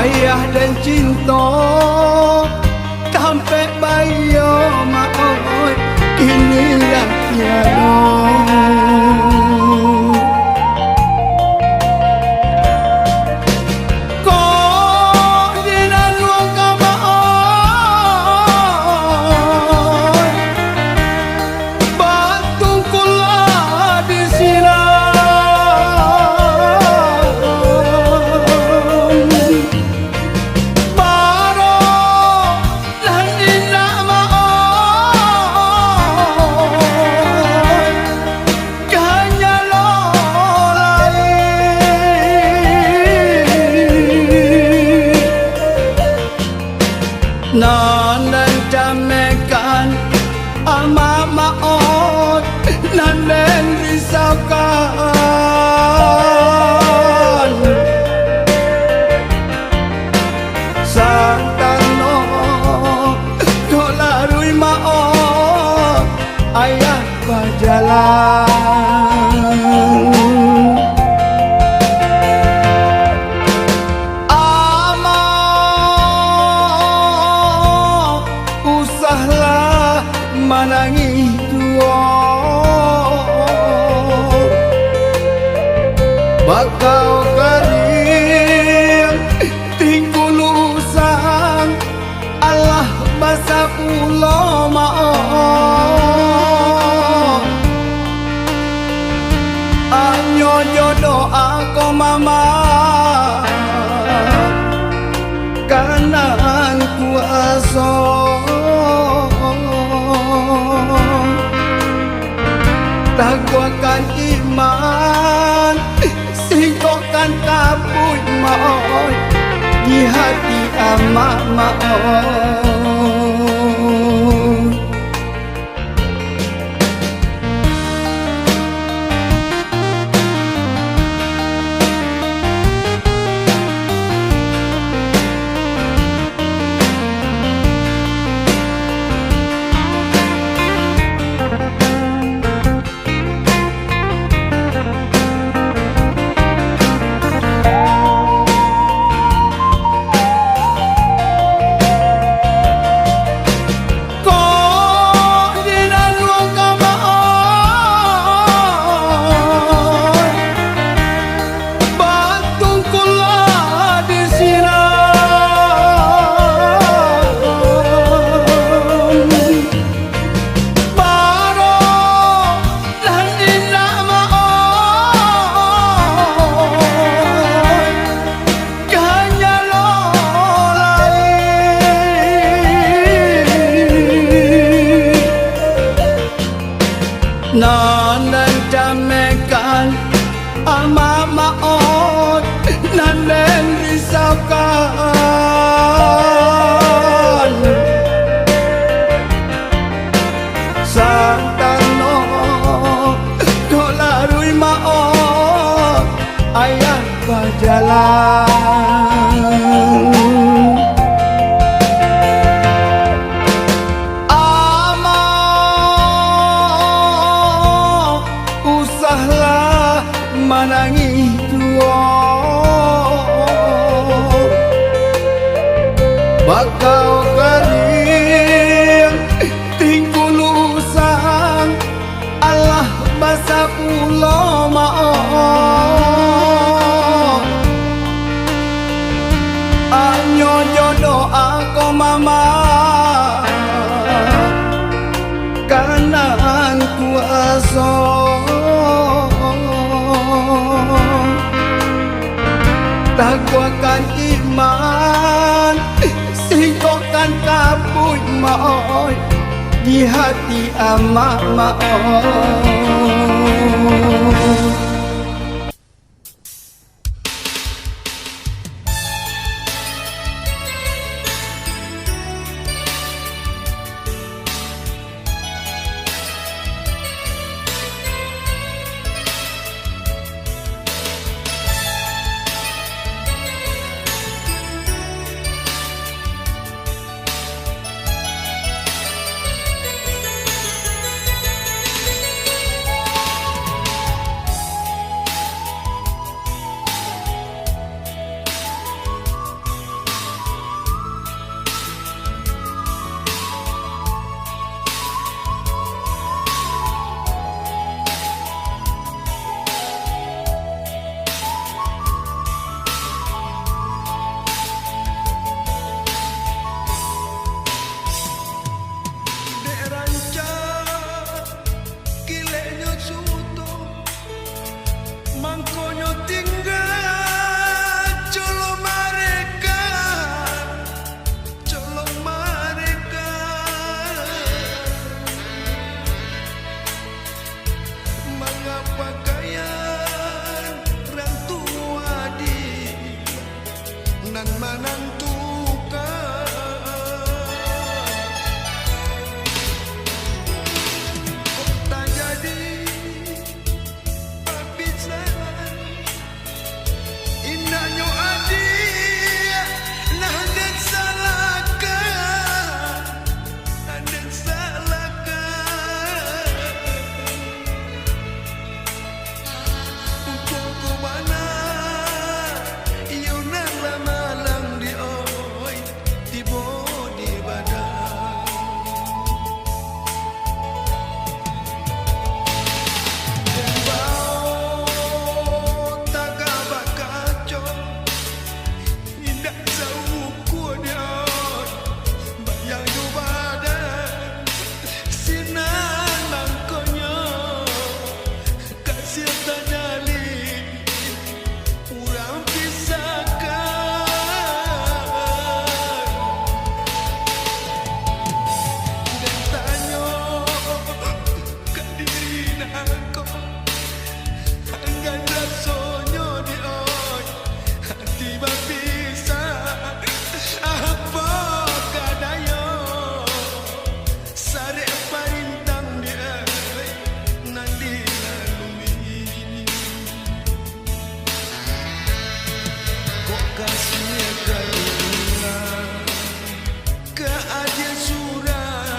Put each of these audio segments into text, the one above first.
ayah dan cinta sampai bayo maoi kini dah tiada. Non dan camekan ama maot nan den risaukan santano dolarui maot ayah berjalan manangi tua bakau kering tingkulu usang Allah basa pulau maaf anyo jodoh aku mama kanan kuasa takwakan iman singkokkan kabut maoi di hati amak maoi. Non dan camekan ama maot nan den risaukan santano dolarui maot ayah berjalan manangi tua bakau kering tingkulu usang Allah basa pulau maaf anyo jodoh aku mama kanan kuasa takwakan iman singkokkan kabut maoi di hati amak maoi. nan menentukan. Kok tak jadi perpisahan, indahnya adik nah dan salahkan, dan salahkan. Untuk ku mana iyo nan lamalang di oi tibo di badan. Dan bau taga bakaco indah jauh ku dia bayang di badan sinan langkonya kasih tajali urang pisahkan. Dan tanya ke diri nako anggan rasanya di oi hati berpisah apa kadaya sare parintang dia nan dilalui. Kok kasih karunia ke aja surah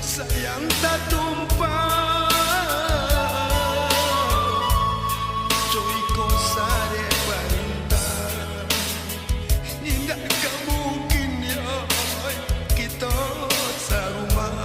sayang tak tumpah. Coy ko sare parintang hingga gak mungkin ya kita sarumah.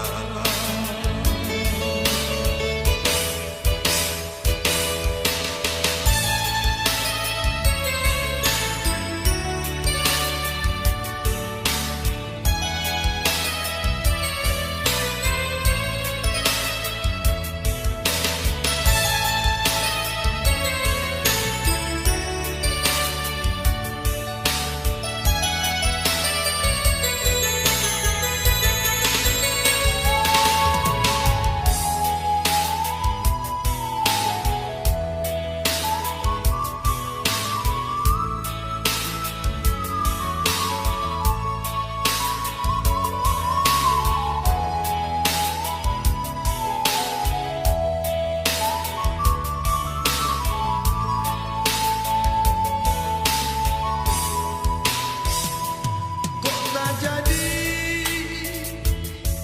Kok tak jadi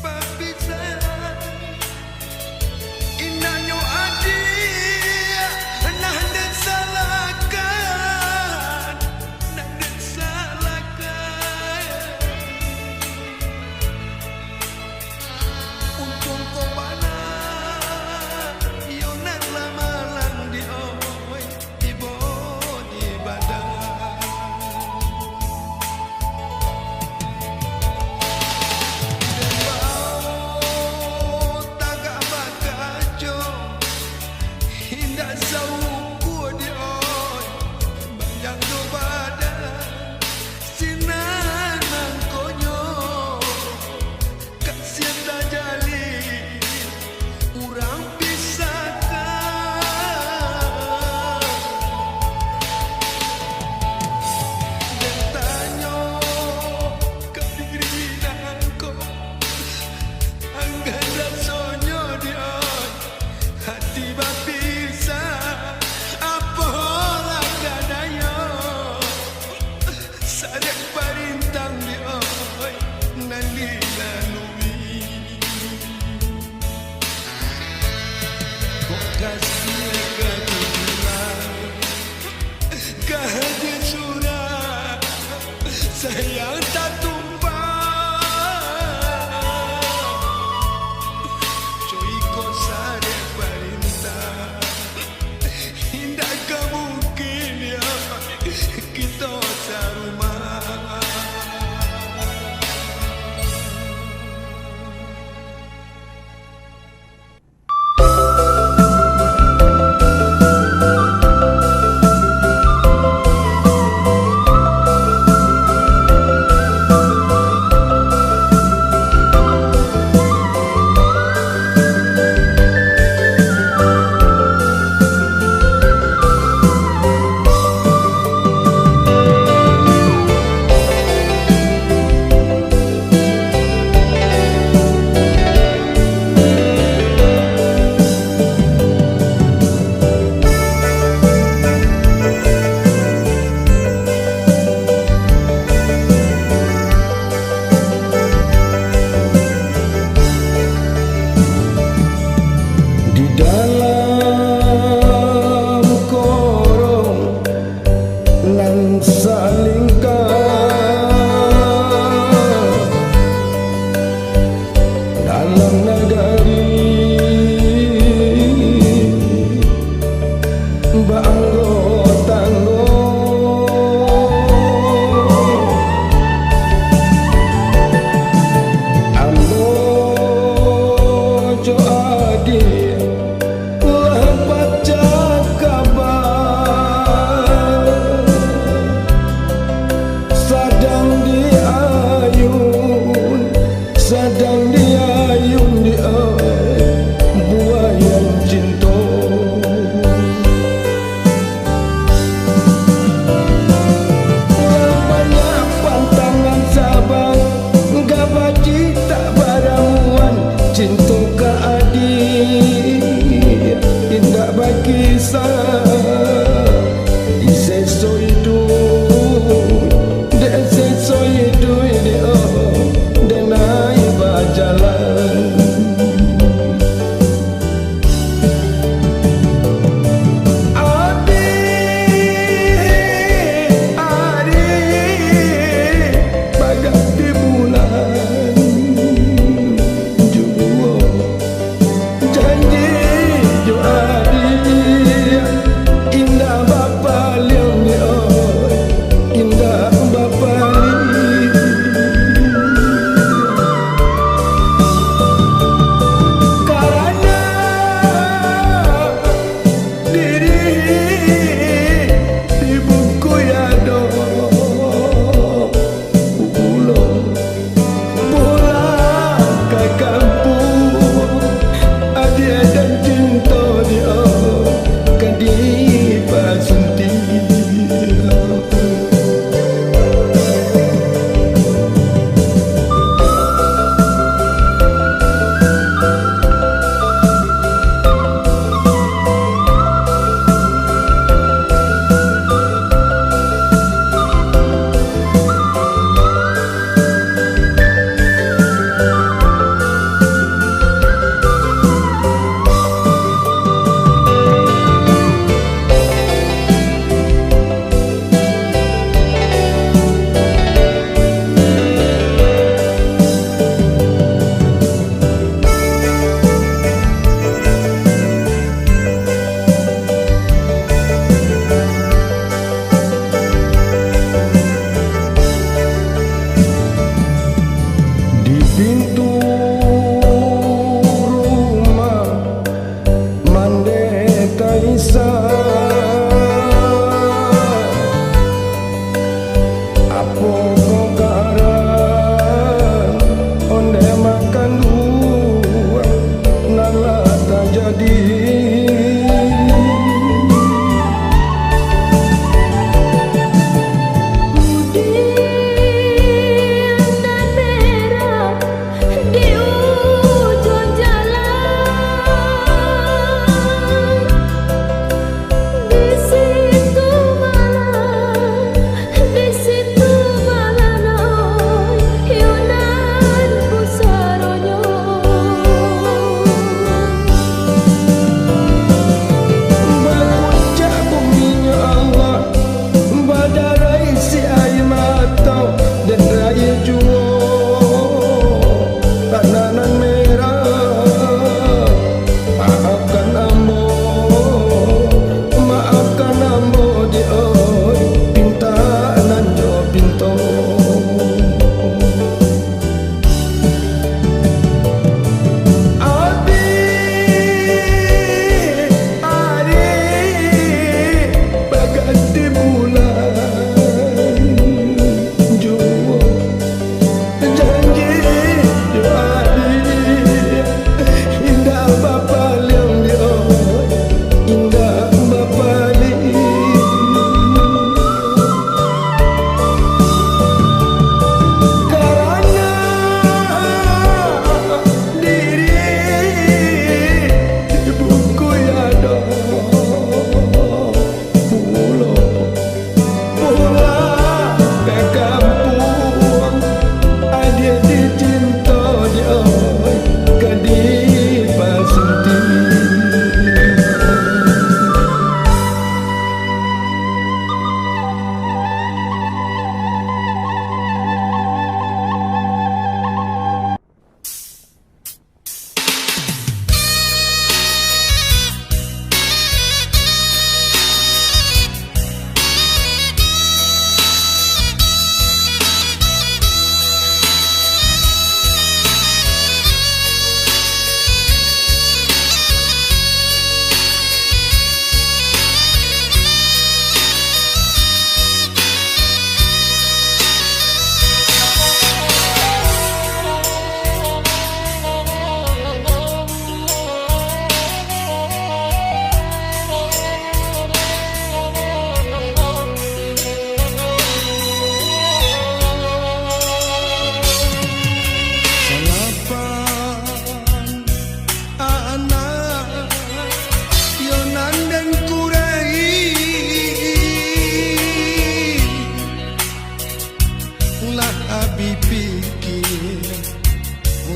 perpisahan, indahnya adik nah dan salahkan, nah dan salahkan. Untung kau mana iyo nan lamalang di oi tibo di badan. Dan bau taga bakaco indah jauh ku di oi bayang do badan sinan nangkonyo kasih tajali urang pisahkan. Dan tanya ke diri nangko anggan rasanya di oi hati berpisah apa lah kadaya sare parintang di oi nan dilalui. Kok kasih karunia ke hati surah sayang tak tumpah. Coy ko sare parintah indah gak mungkin ya kita sarumah.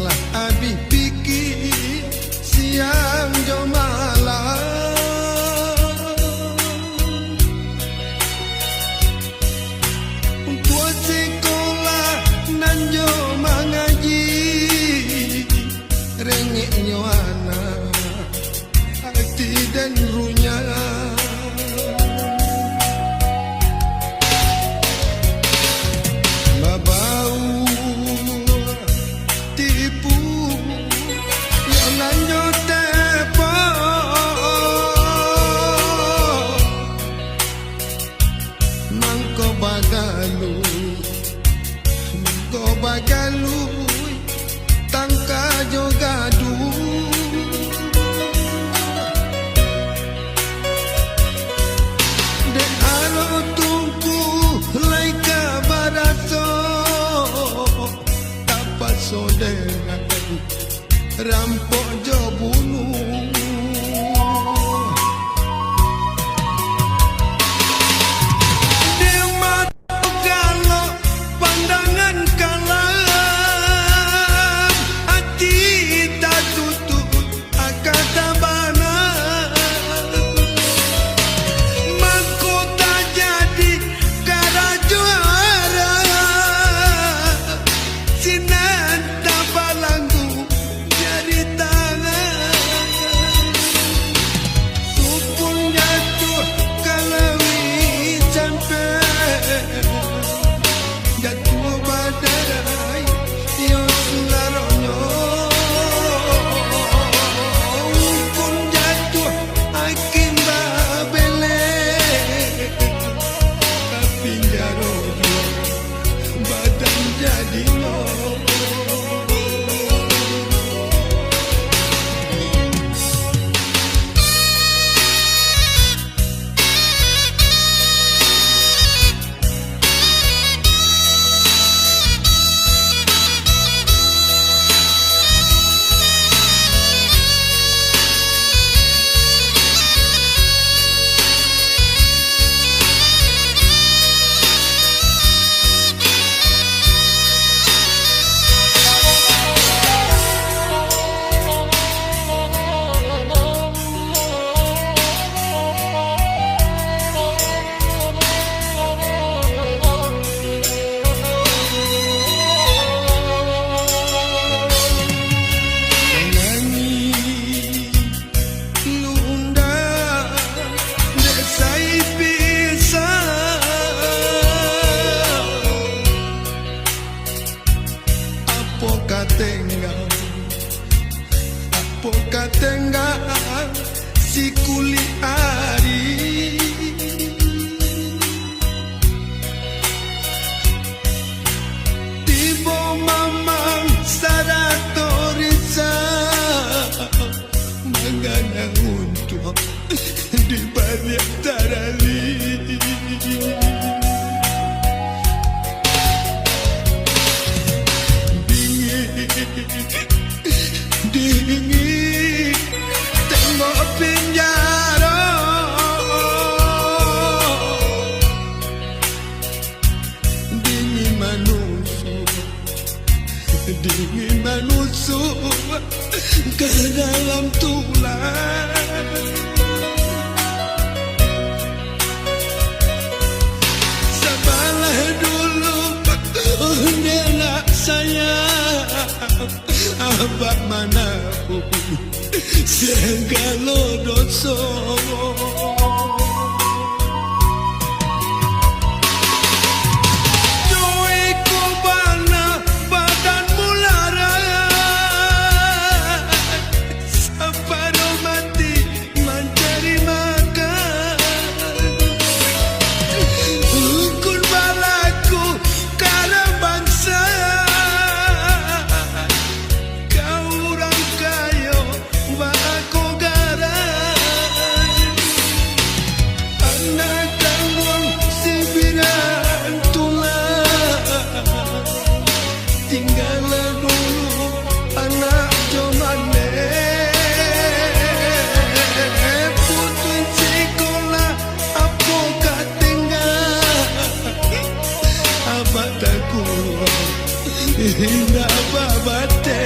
lah abi pikir siang jo malam untuk sekolah nan jo mengaji rengeknya anak hati dan runya babau tipu yang lanyo tepo mangko bagalu tangka jo gaduh de alo tungku lai kabarato tapat sodera rampok jo bunuh Apakah tengah si kuli ari tibo mamang saratorisa mengana untuk di balik tarali dingin tembok penjara dingin manusia ke dalam tulang sabarlah dulu nenek saya abak manapun segala dosa joiku bana badan mulara separuh mati mencari makan hukum balaku karena bangsa tinggallah dulu anak jomane putus sekolah apakah tinggal abad aku hina babate.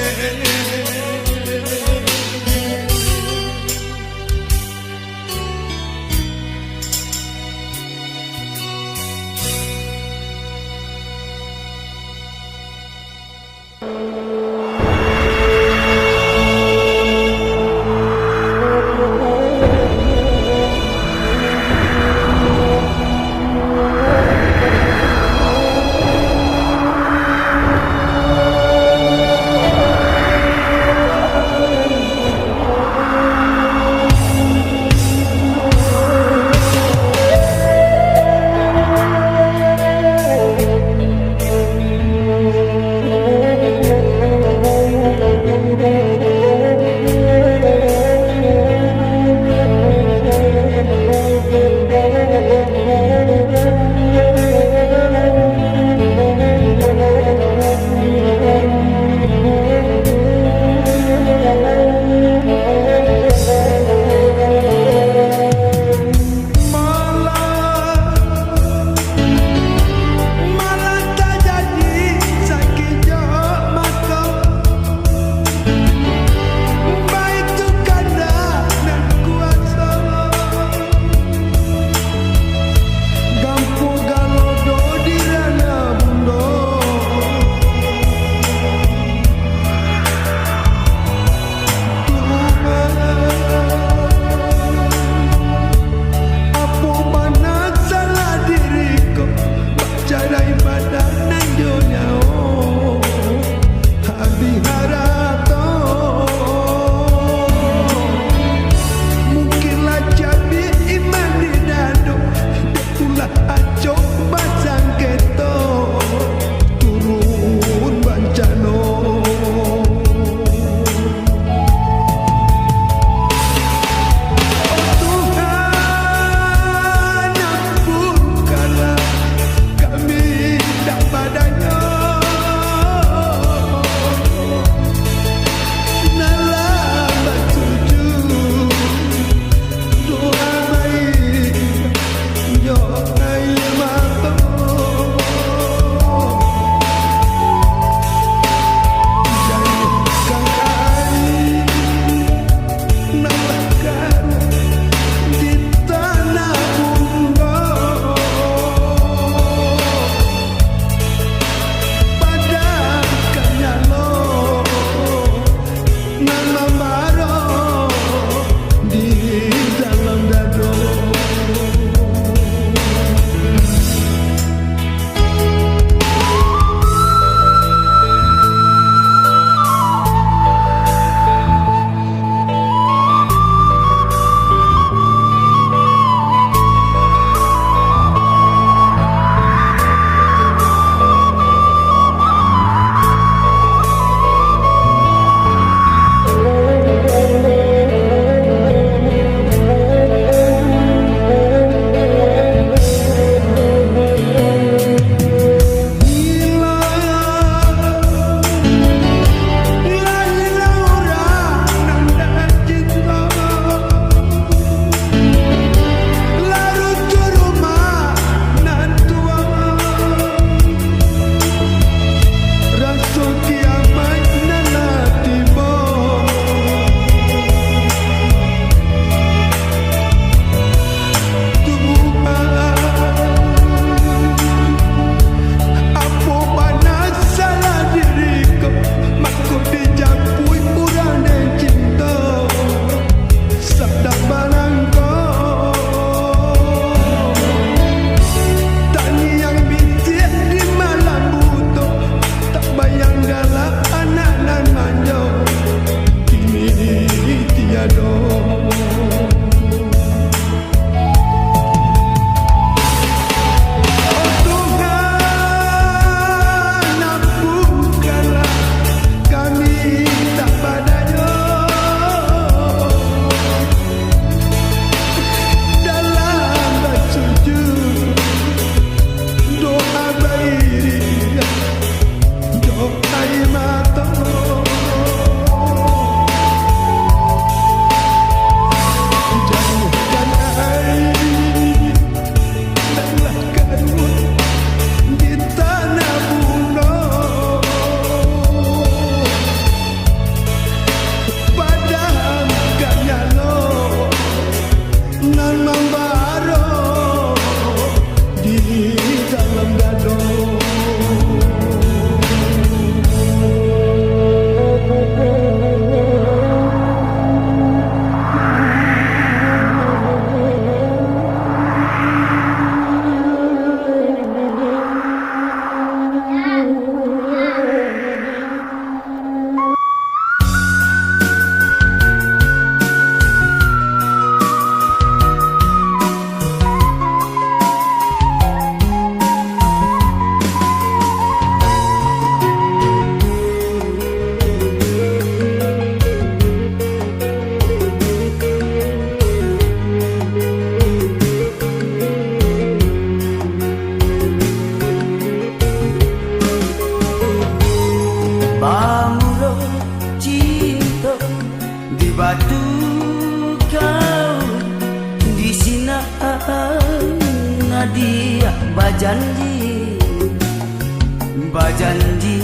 bajanji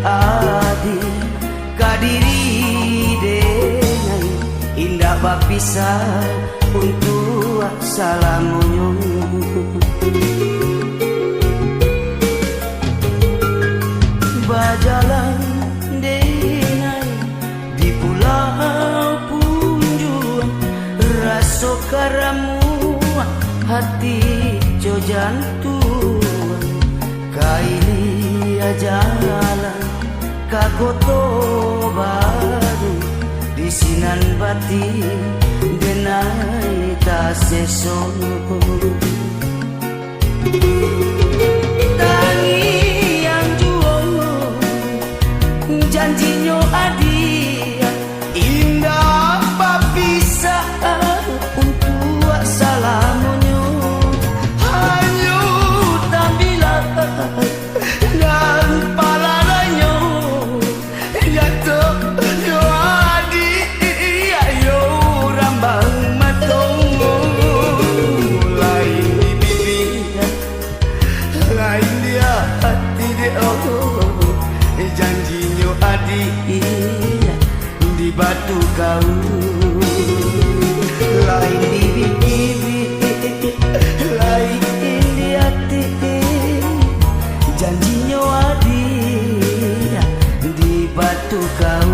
adi kadiri dengan indah bapisah untuk salamunyo. Bajalan dengan di pulau Punjuan, rasa karamu hati jo jantung kaili jalan kagoto baru di sinan bati denai ta sesono tangi yang juono janjinyo adia indah bapisah untuk salamunyo hanyu tambilan dan palananyo yato yo adi ayo rambang matongo lain di bibir lain dia hati dia janjinya adi di batu kau lain di bibir lain di hati janjinya adi di batu kau.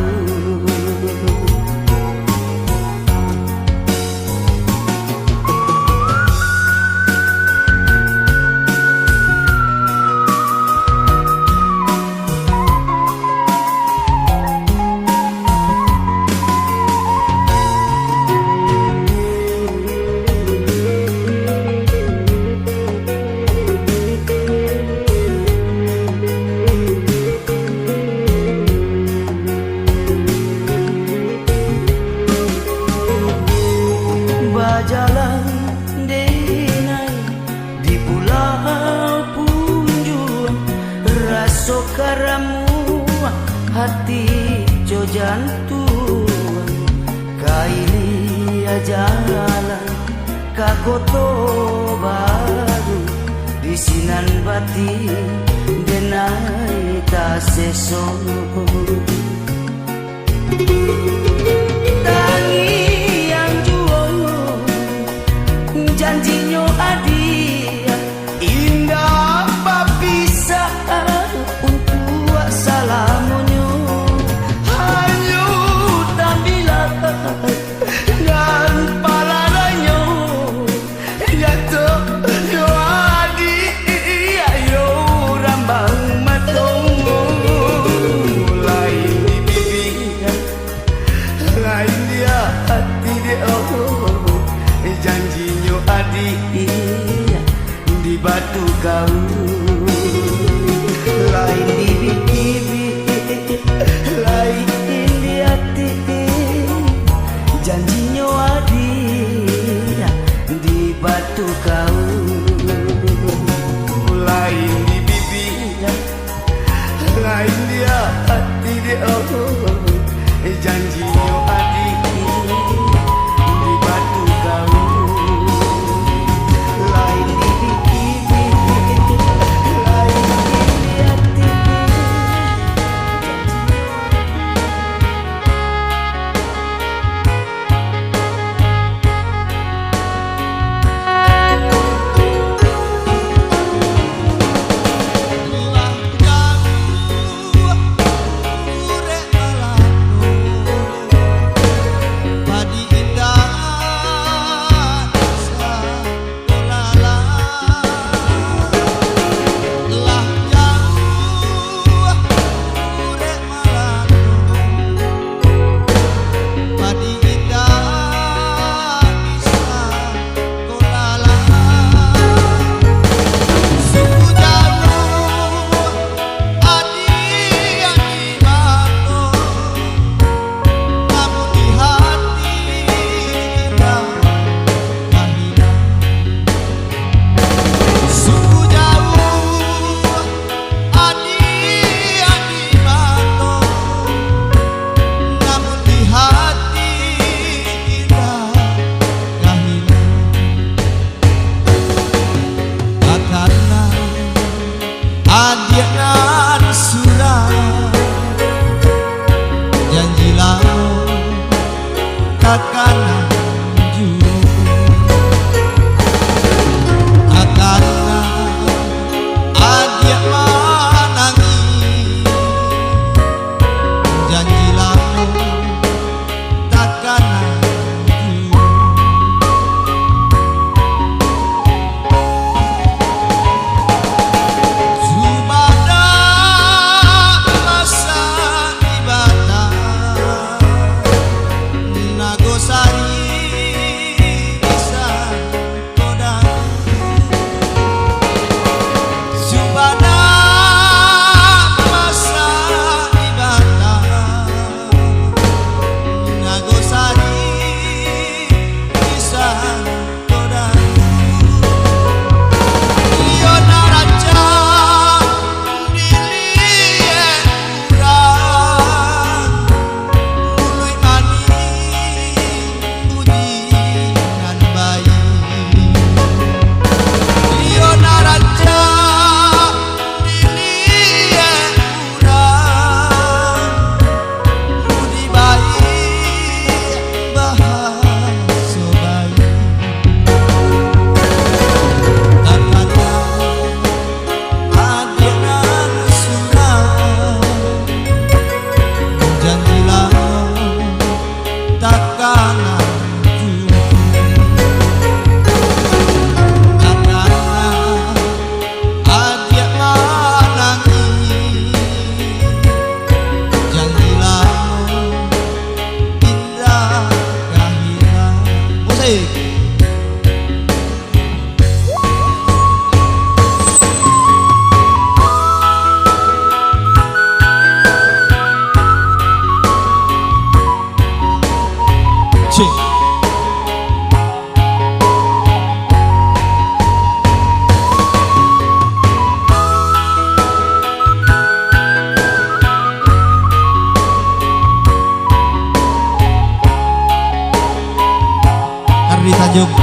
Jalan denai di pulau Punjuan, rasa karamu hati jo jantung kaili jalan kagoto baru di sinan bati denai ta sesono tangi janjinya adia indah bapisah untuk salamunyo hanyu tambilan dan palananyo yato yo adi ayo rambang matongo lain Tanjung